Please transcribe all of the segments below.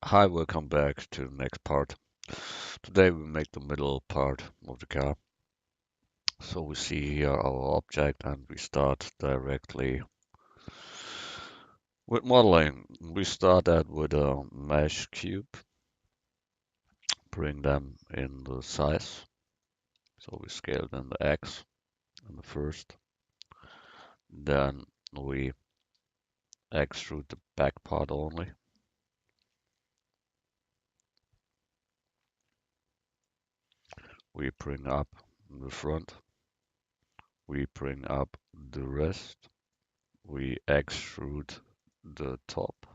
Hi, welcome back to the next part. Today we make the middle part of the car. So we see here our object and we start directly with modeling. We start that with a mesh cube, bring them in the size. So we scale in the X in the first. Then we extrude the back part only. We bring up the front. We bring up the rest. We extrude the top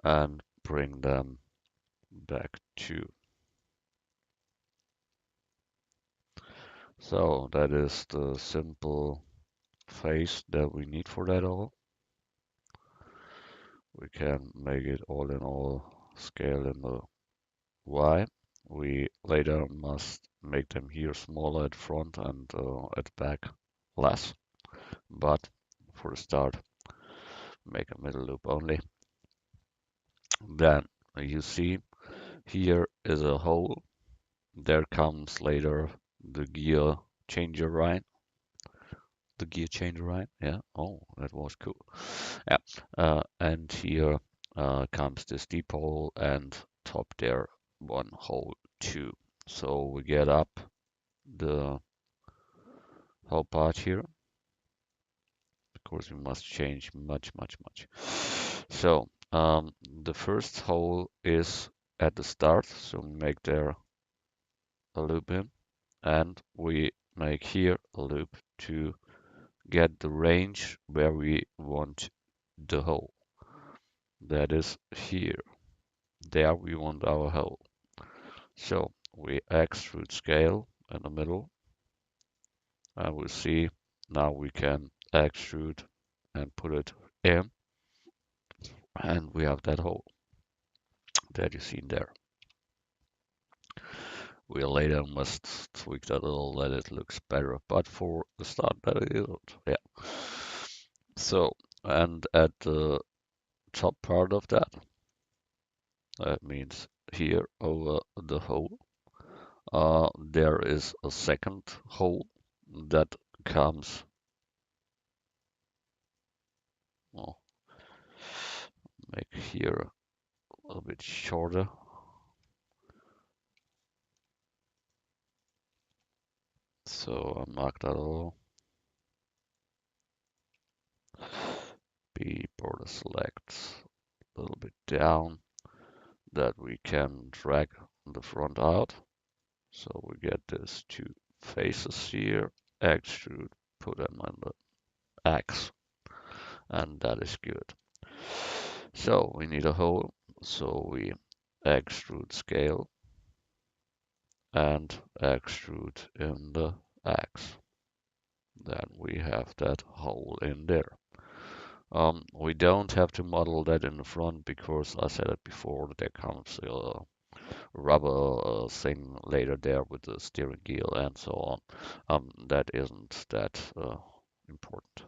and bring them back too. So that is the simple face that we need for that all. We can make it all in all scale in the Y. We later must make them here smaller at front and at back less. But for the start, make a middle loop only. Then you see here is a hole. There comes later the gear changer, right? The gear changer, right? Yeah. Oh, that was cool. Yeah. And here comes this deep hole and top there one hole too. So we get up the whole part here. Of course, we must change much. So the first hole is at the start. So we make there a loop in and we make here a loop to get the range where we want the hole. That is here. There we want our hole. So we extrude scale in the middle and we see now we can extrude and put it in and we have that hole that you see there. We later must tweak that a little that it looks better, but for the start that it isn't. Yeah. So, and at the top part of that, that means here over the hole, there is a second hole that comes, well, make here a little bit shorter. So I mark that all. B border select a little bit down that we can drag the front out. So we get these two faces here, extrude, put them on the X, and that is good. So we need a hole, so we extrude scale and extrude in the X. Then we have that hole in there. We don't have to model that in the front because I said it before, there comes a rubber thing later there with the steering gear and so on. That isn't that important.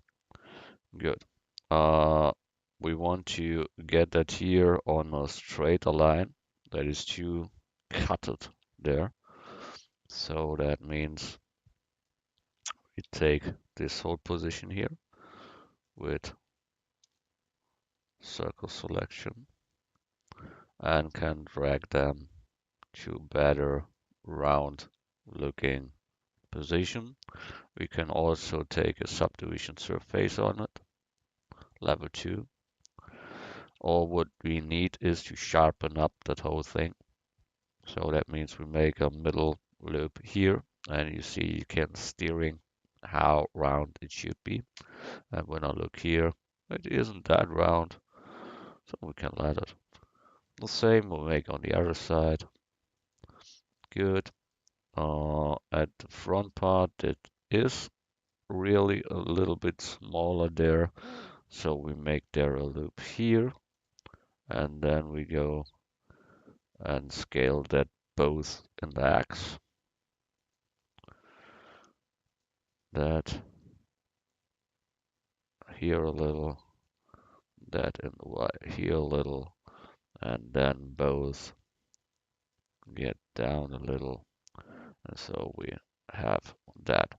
Good. Uh, we want to get that here on a straight line that is to cut it there. So that means we take this whole position here with circle selection and can drag them to better round looking position. We can also take a subdivision surface on it, level 2. All what we need is to sharpen up that whole thing. So that means we make a middle loop here and you see you can steering how round it should be. And when I look here, it isn't that round, so we can let it. The same we'll make on the other side. Good. At the front part, it is really a little bit smaller there. So we make there a loop here and then we go and scale that both in the X. That here a little, that in the Y here a little, and then both get down a little, and so we have that.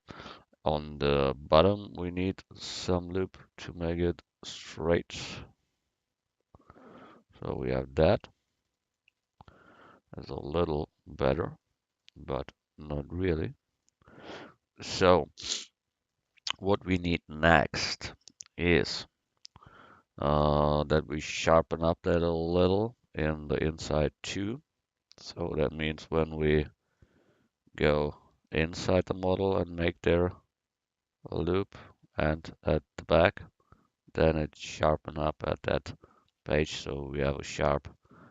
On the bottom, we need some loop to make it straight. So we have that. It's a little better, but not really. So what we need next is that we sharpen up that a little in the inside too. So that means when we go inside the model and make there a loop and at the back, then it sharpen up at that page so we have a sharp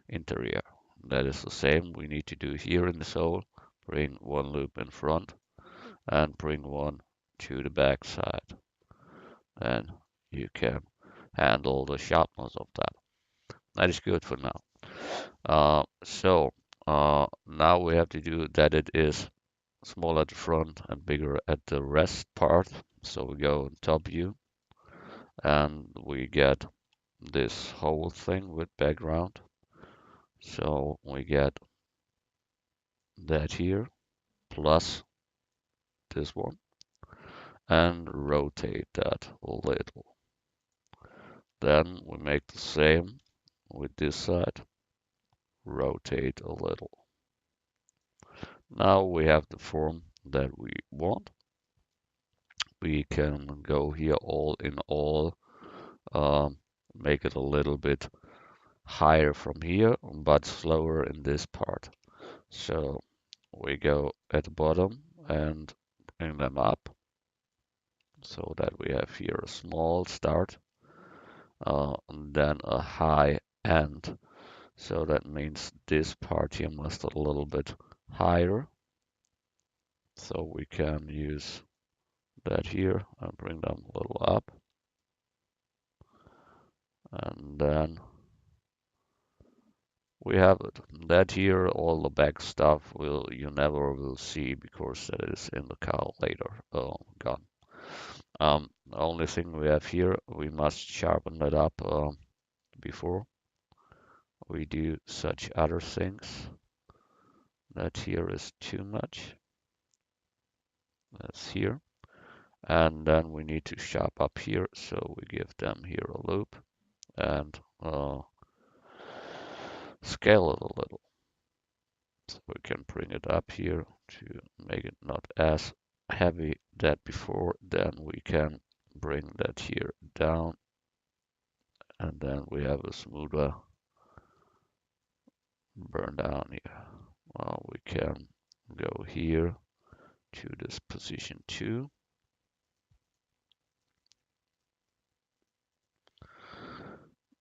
interior. That is the same we need to do here in the sole. Bring one loop in front and bring one to the back side. And you can handle the sharpness of that. That is good for now. Now we have to do that it is smaller at the front and bigger at the rest part. So we go on top view and we get this whole thing with background. So we get that here plus this one and rotate that a little. Then we make the same with this side, rotate a little. Now we have the form that we want. We can go here all in all, um, make it a little bit higher from here, but slower in this part. So we go at the bottom and bring them up so that we have here a small start, and then a high end. So that means this part here must a little bit higher. So we can use that here and bring them a little up. And then we have it. That here, all the back stuff will you never will see because that is in the car later. Oh, gone. The only thing we have here, we must sharpen that up before we do such other things. That here is too much. That's here. And then we need to sharp up here, so we give them here a loop and scale it a little. So we can bring it up here to make it not as heavy that before. Then we can bring that here down, and then we have a smoother burn down here. We can go here to this position 2.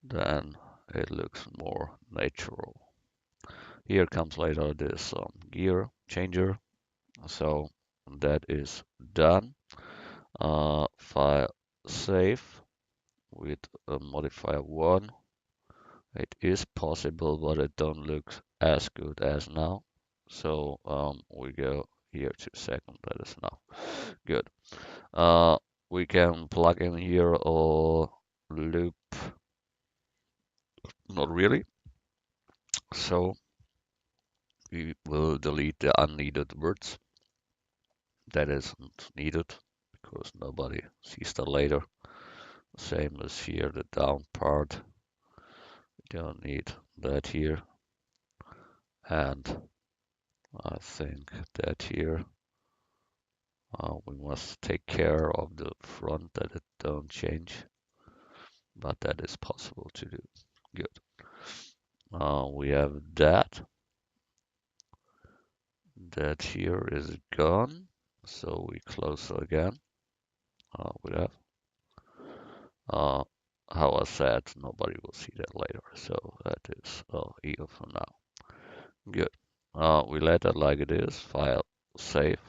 Then it looks more natural. Here comes later this gear changer. So that is done. File save with a modifier 1. It is possible, but it don't look as good as now. So we go here to second. That is now good. We can plug in here a loop. Not really. So we will delete the unneeded words. That isn't needed because nobody sees that later. Same as here, the down part. We don't need that here. And I think that here we must take care of the front that it don't change, but that is possible to do. Good. We have that. That here is gone. So we close again. We have. How I said, nobody will see that later. So that is here for now. Good. We let it like it is. File save.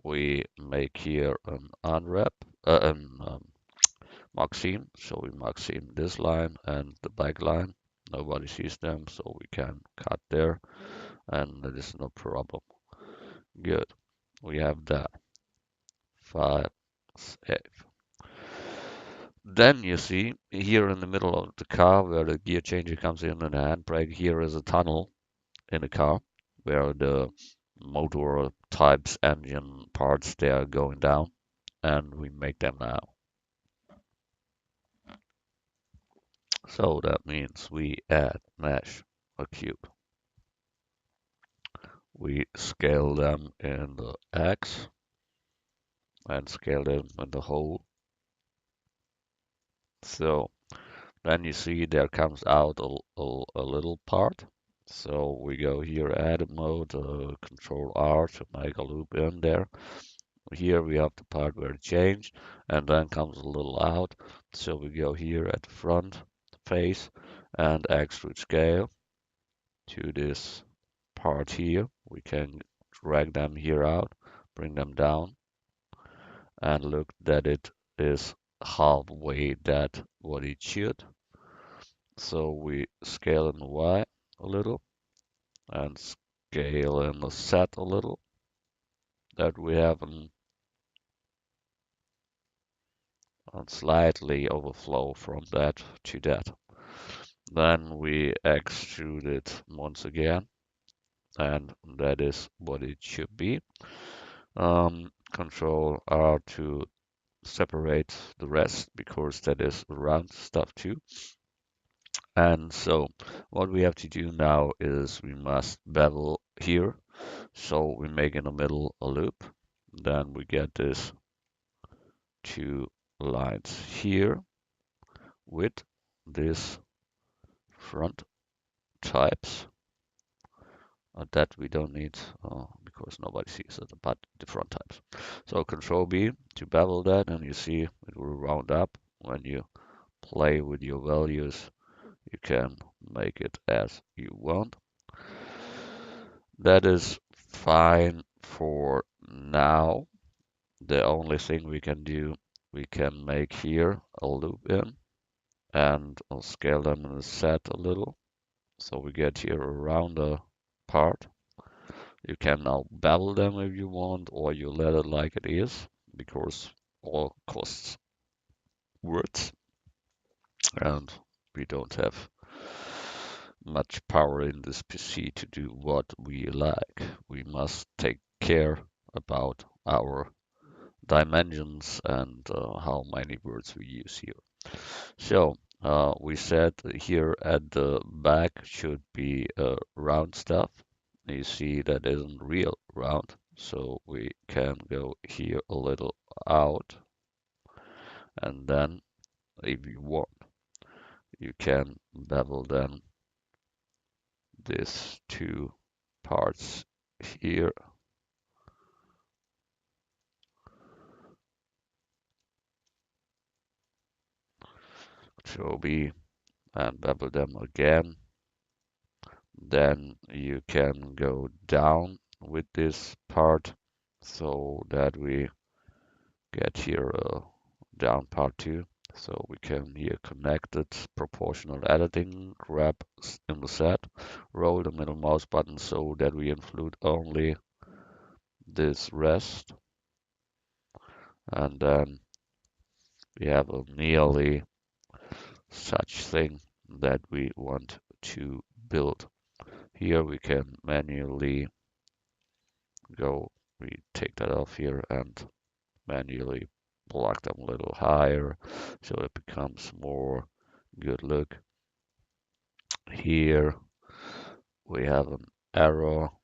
We make here an unwrap, Maxime. So we Maxime this line and the back line. Nobody sees them, so we can cut there, and that is no problem. Good. We have that. File save. Then you see here in the middle of the car where the gear changer comes in and the handbrake, here is a tunnel in the car where the motor types, engine parts, they are going down, and we make them now. So that means we add mesh, a cube. We scale them in the X and scale them in the hole. So then you see there comes out a little part. So we go here, edit mode, Control R to make a loop in there. Here we have the part where it changed, and then comes a little out. So we go here at the front face and extrude scale to this part here. We can drag them here out, bring them down, and look that it is halfway that what it should. So we scale in the Y a little and scale in the Z a little, that we have a slightly overflow from that to that. Then we extrude it once again, and that is what it should be. Control R to separate the rest because that is round stuff too. And so what we have to do now is we must bevel here. So we make in the middle a loop. Then we get this two lines here with this front types that we don't need because nobody sees it, but the front types. So Control B to bevel that, and you see it will round up. When you play with your values, you can make it as you want. That is fine for now. The only thing we can do, we can make here a loop in, and I'll scale them in the set a little. So we get here around the part. You can now bevel them if you want, or you let it like it is, because all costs words, and we don't have much power in this PC to do what we like. We must take care about our dimensions and how many words we use here. So we said here at the back should be round stuff. You see that isn't real round, so we can go here a little out, and then if you want, you can bevel then these two parts here. Control B and bevel them again. Then you can go down with this part so that we get here a down part too. So we can here connect it, proportional editing, grab in the set, roll the middle mouse button so that we include only this rest. And then we have a nearly such thing that we want to build. Here we can manually go, we take that off here and manually block them a little higher so it becomes more good look. Here we have an arrow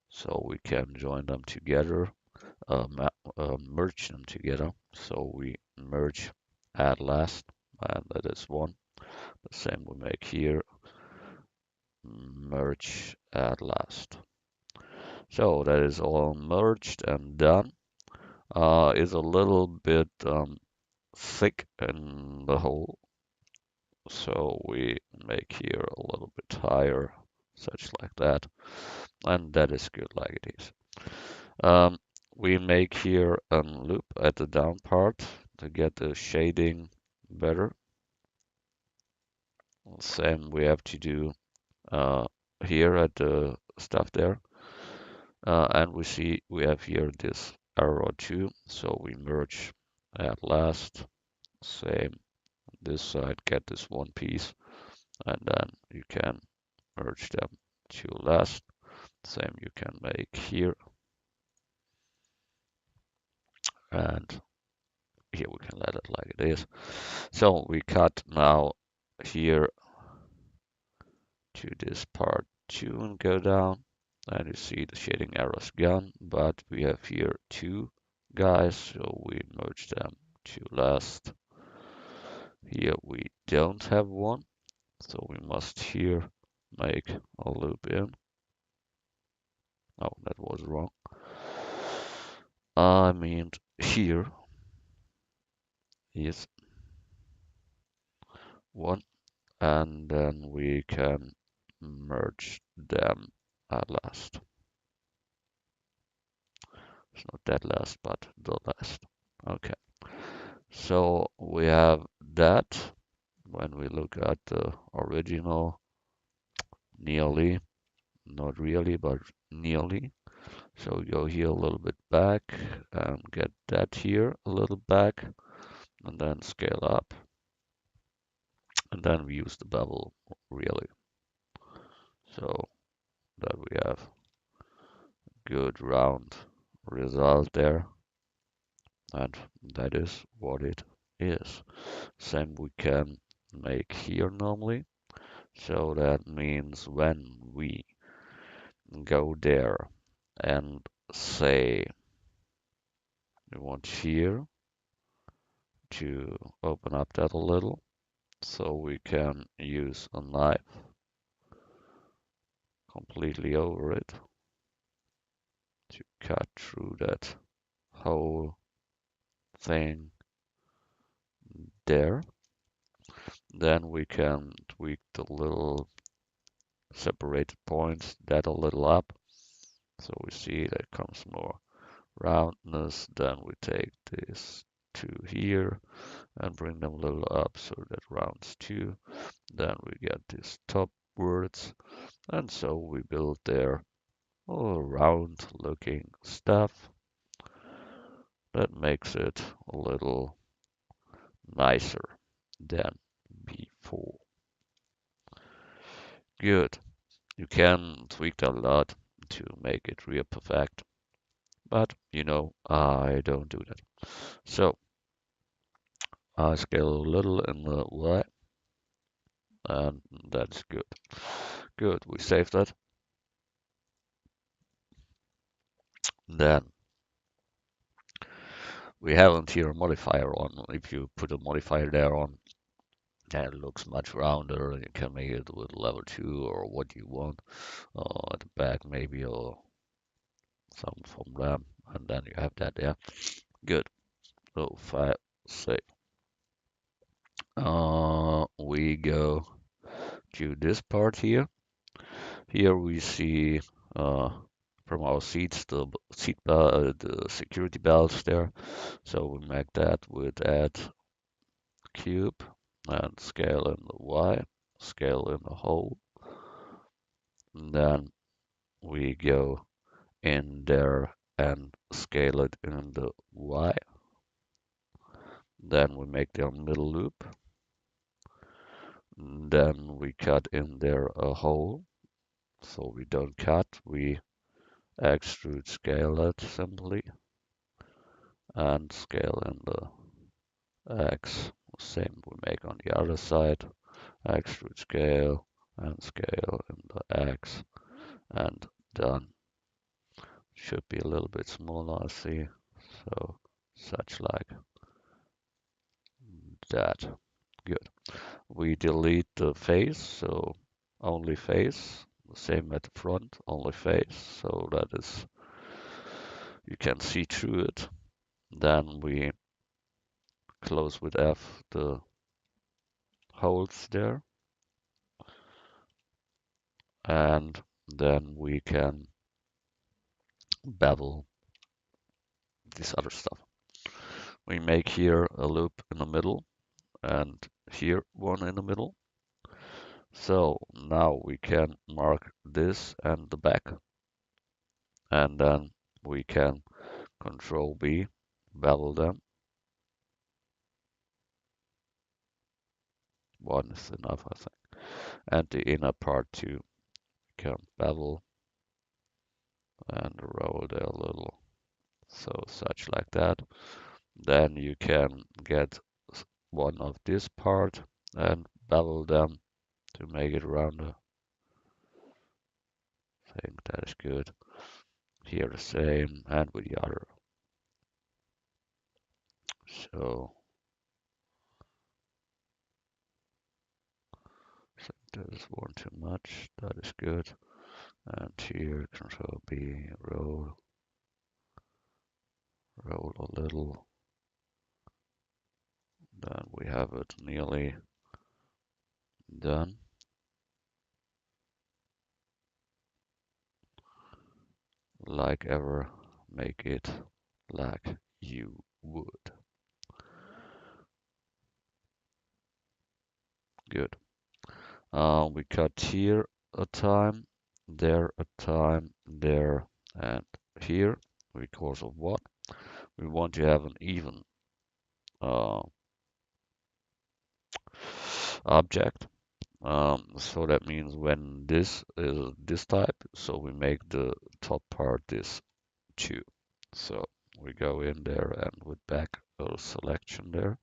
so we can join them together, merge them together. So we merge at last, and that is one. The same we make here, merge at last. So that is all merged and done. Is a little bit thick in the hole, so we make here a little bit higher, such like that, and that is good like it is. Um, we make here a loop at the down part to get the shading better. Same we have to do uh, here at the stuff there. And we see we have here this arrow too, so we merge at last, same. this side, get this one piece, and then you can merge them to last. Same you can make here, and here we can let it like it is. So we cut now here to this part 2 and go down, and you see the shading arrow's gone, but we have here 2 guys, so we merge them to last. Here we don't have one, so we must here make a loop in. Oh, that was wrong. I mean here is one, and then we can merge them at last. It's not that last, but the last. Okay, so we have that. When we look at the original, nearly, not really, but nearly. So we go here a little bit back and get that here a little back, and then scale up, and then we use the bevel really, so that we have good round result there, and that is what it is. Same we can make here normally, so that means when we go there and say we want here to open up that a little, so we can use a knife completely over it to cut through that whole thing there. Then we can tweak the little separated points that a little up, so we see that comes more roundness. Then we take this two here and bring them a little up so that rounds too. Then we get these top words, and so we build there all round looking stuff that makes it a little nicer than before. Good. You can tweak that a lot to make it real perfect, but you know, I don't do that. So I scale a little in the Y, and that's good. Good, we save that. Then we haven't here a modifier on. If you put a modifier there on, then it looks much rounder, and you can make it with level 2 or what you want, at the back maybe, or some from RAM, and then you have that there. Good. So file save. We go to this part here. Here we see from our seats the security belts there. So we make that with add cube and scale in the Y, scale in the hole. And then we go in there and scale it in the Y. Then we make the middle loop. Then we cut in there a hole. So we don't cut, we extrude scale it simply and scale in the X. Same we make on the other side. Extrude scale and scale in the X, and done. Should be a little bit smaller, I see. So such like that. Good. We delete the face, so only face. The same at the front, only face. So that is, you can see through it. Then we close with F the holes there, and then we can bevel this other stuff. We make here a loop in the middle and here one in the middle. So now we can mark this and the back, and then we can Control B, bevel them, One is enough, I think. And the inner part too can bevel and roll there a little. So such like that. Then you can get one of this part and bevel them to make it rounder. I think that is good. Here the same and with the other. So I think that is one too much. That is good. And here Control B, roll, roll a little. Then we have it nearly done. Like ever, make it like you would. Good. We cut here a time, there a time, there, and here because of what? We want to have an even uh, object. So that means when this is this type, so we make the top part this 2. So we go in there and with back a selection there,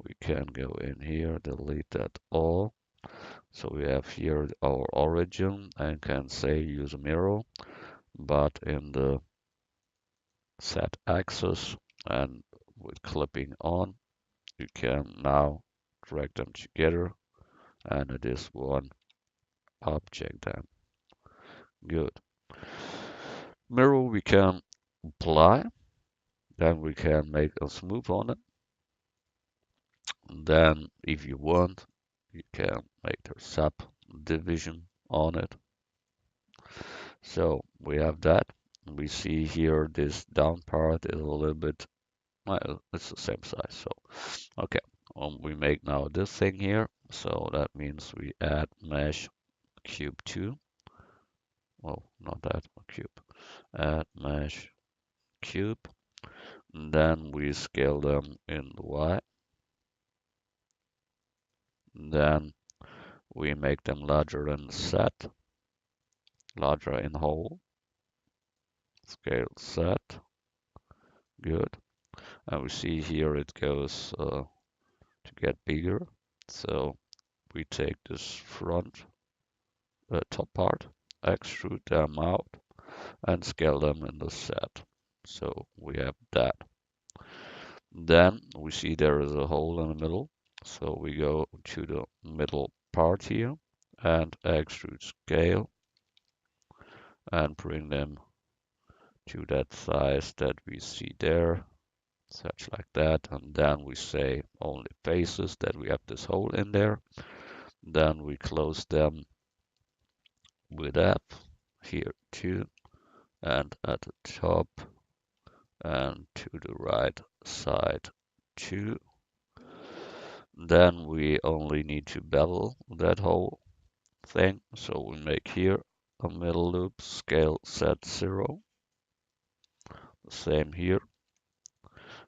we can go in here, delete that all. So we have here our origin and can say use a mirror, but in the set axis and with clipping on, you can now drag them together and it is one object then. Good. Mirror we can apply, then we can make a smooth on it. Then if you want, you can make the subdivision on it. So we have that. We see here this down part is a little bit, well, it's the same size. So, okay, we make now this thing here. So that means we add mesh cube 2. Oh, not that, cube. Add mesh cube. And then we scale them in the Y. Then we make them larger in set, larger in whole. Scale set. Good. And we see here it goes to get bigger. So we take this front top part, extrude them out, and scale them in the set. So we have that. Then we see there is a hole in the middle. So we go to the middle part here and extrude scale and bring them to that size that we see there, such like that. And then we say only faces that we have this hole in there. Then we close them with F here too, and at the top and to the right side too. Then we only need to bevel that whole thing. So we make here a middle loop, scale set 0. Same here,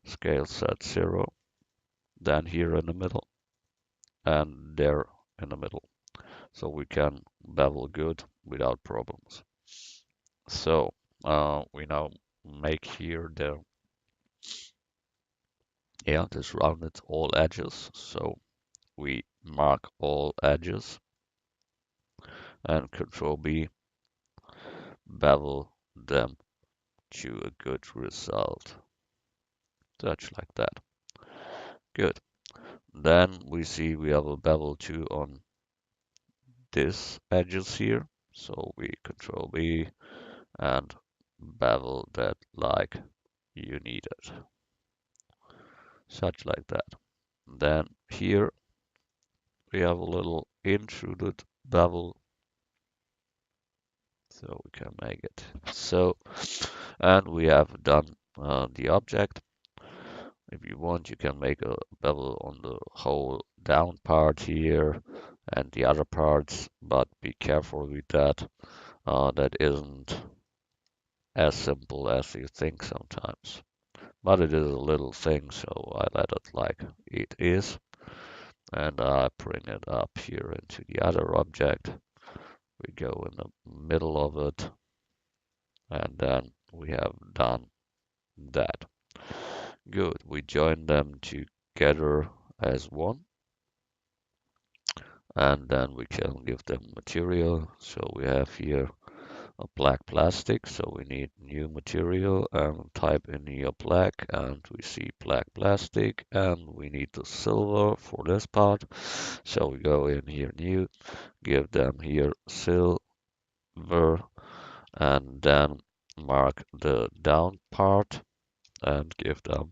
scale set 0. Then here in the middle and there in the middle. So we can bevel good without problems. So we now make here the this rounded all edges. So we mark all edges and Control B, bevel them to a good result. Such like that. Good. Then we see we have a bevel too on this edges here. So we Control B and bevel that like you need it. Such like that. Then here we have a little intruded bevel. So we can make it so. And we have done the object. If you want, you can make a bevel on the whole down part here and the other parts, but be careful with that. That isn't as simple as you think sometimes. But it is a little thing, so I let it like it is. and I bring it up here into the other object. We go in the middle of it, and then we have done that. Good. We join them together as one, and then we can give them material. So we have here a black plastic, so we need new material and type in here black, and we see black plastic, and we need the silver for this part. So we go in here new, give them here silver, and then mark the down part and give them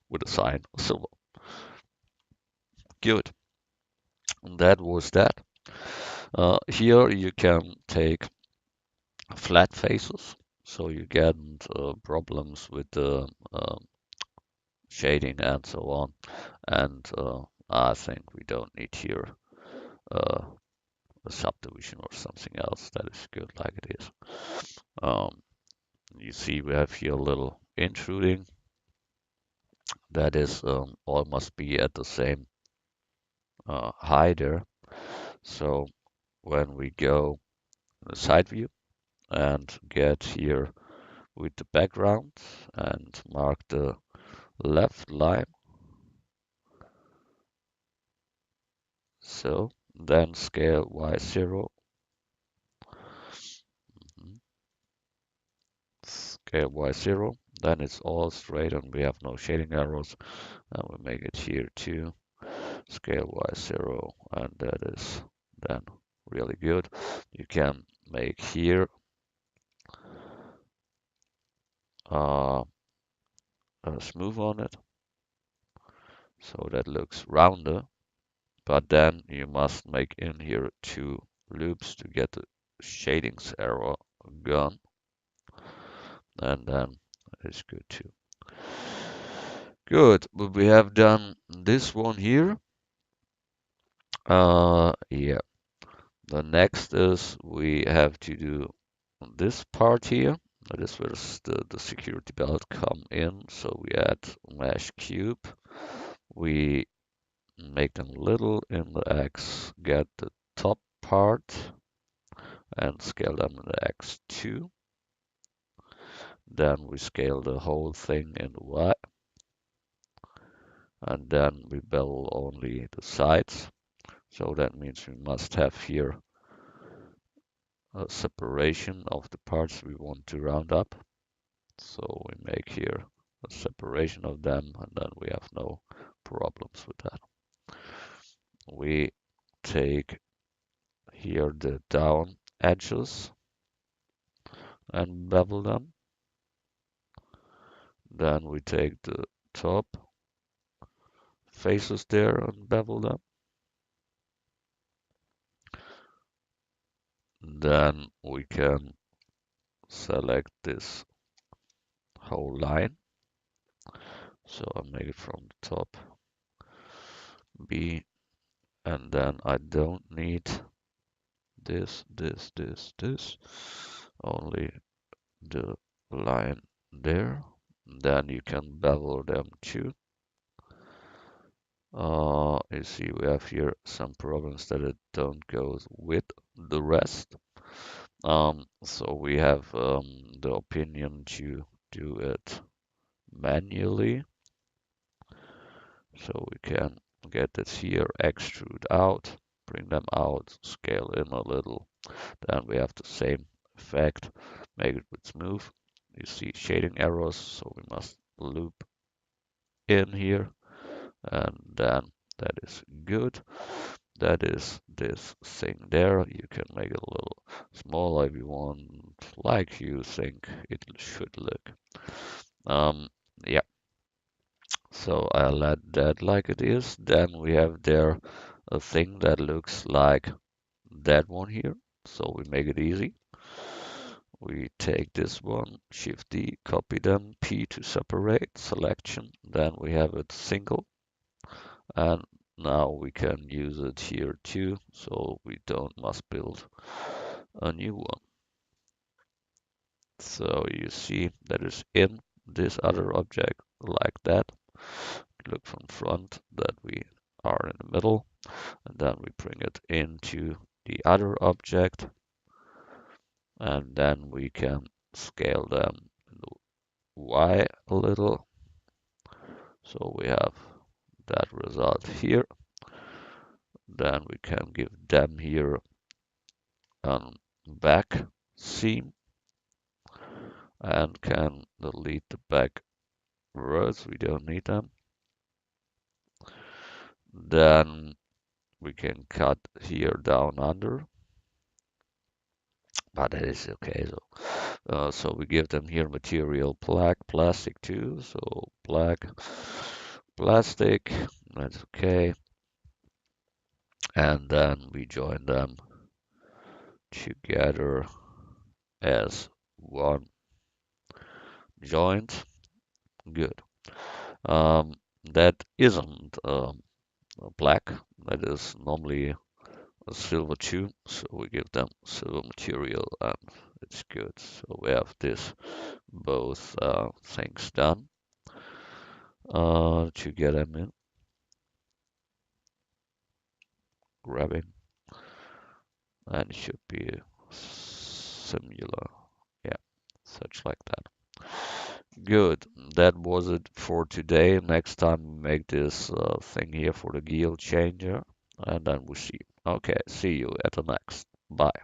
with a sign silver. Good. That was that. Here you can take flat faces, so you get problems with the shading and so on. And I think we don't need here uh, a subdivision or something else. That is good like it is. Um, you see we have here a little intruding. That is all must be at the same height there. So when we go the side view and get here with the background and mark the left line. So then scale Y0, scale Y0, then it's all straight and we have no shading arrows. And we make it here too, scale Y0, and that is then really good. You can make here uh, a smooth on it, so that looks rounder. But then you must make in here two loops to get the shadings arrow gone, and then it's good too. Good, but we have done this one here. Yeah. The next is we have to do this part here. That is where the security belt come in. So we add mesh cube. We make them little in the X, get the top part and scale them in the X2. Then we scale the whole thing in Y. And then we bevel only the sides. So that means we must have here a separation of the parts we want to round up. So we make here a separation of them, and then we have no problems with that. We take here the down edges and bevel them. Then we take the top faces there and bevel them. Then we can select this whole line. So I make it from the top B, and then I don't need this, only the line there. Then you can bevel them too. You see we have here some problems that it don't go with the rest. So we have the opinion to do it manually. So we can get this here, extrude out, bring them out, scale in a little. Then we have the same effect, make it with smooth. You see shading arrows, so we must loop in here, and then that is good. That is this thing there. You can make it a little smaller if you want, like you think it should look. Yeah, so I let that like it is. Then we have there a thing that looks like that one here. So we make it easy. We take this one, Shift D, copy them, P to separate, selection. Then we have it single. And now we can use it here too, so we don't must build a new one. So you see that is in this other object like that. Look from front that we are in the middle, and then we bring it into the other object, and then we can scale them in the Y a little. So we have that result here. Then we can give them here a back seam and can delete the back rows. We don't need them. Then we can cut here down under, but that is okay. So we give them here material black, plastic too. So black, plastic, that's okay. And then we join them together as one joint. Good. Um, that isn't black. That is normally a silver too. So we give them silver material and it's good. So we have this both things done to get them in. Grabbing and it should be similar. Yeah, such like that. Good. That was it for today. Next time we make this thing here for the gear changer and then we see. Okay, see you at the next. Bye.